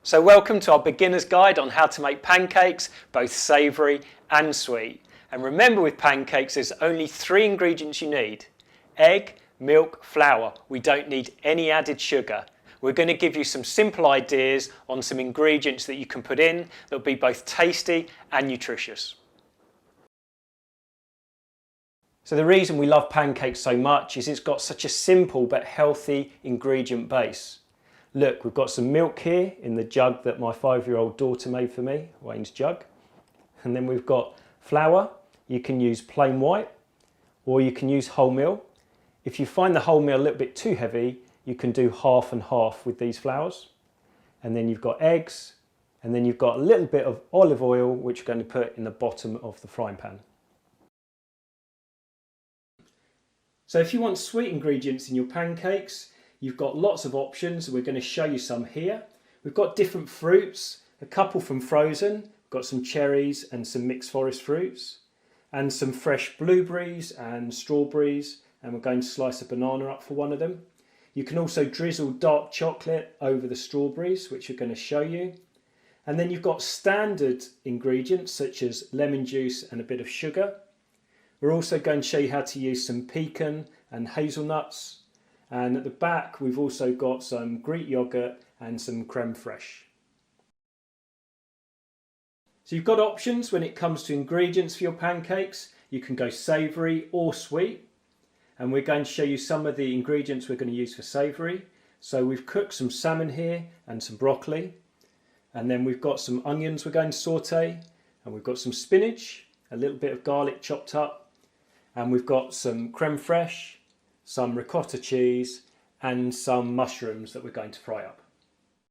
So welcome to our beginner's guide on how to make pancakes, both savoury and sweet. And remember, with pancakes there's only 3 ingredients you need: egg, milk, flour. We don't need any added sugar. We're going to give you some simple ideas on some ingredients that you can put in that will be both tasty and nutritious. So the reason we love pancakes so much is it's got such a simple but healthy ingredient base. Look, we've got some milk here in the jug that my 5-year-old daughter made for me, Wayne's jug. And then we've got flour. You can use plain white or you can use wholemeal. If you find the wholemeal a little bit too heavy, you can do half and half with these flours. And then you've got eggs, and then you've got a little bit of olive oil which you're going to put in the bottom of the frying pan. So if you want sweet ingredients in your pancakes, you've got lots of options. We're going to show you some here. We've got different fruits, a couple from frozen. We've got some cherries and some mixed forest fruits, and some fresh blueberries and strawberries, and we're going to slice a banana up for one of them. You can also drizzle dark chocolate over the strawberries, which we're going to show you. And then you've got standard ingredients such as lemon juice and a bit of sugar. We're also going to show you how to use some pecan and hazelnuts. And at the back we've also got some Greek yogurt and some creme fraiche. So you've got options when it comes to ingredients for your pancakes. You can go savoury or sweet. And we're going to show you some of the ingredients we're going to use for savoury. So we've cooked some salmon here and some broccoli. And then we've got some onions we're going to saute. And we've got some spinach, a little bit of garlic chopped up. And we've got some creme fraiche, some ricotta cheese and some mushrooms that we're going to fry up.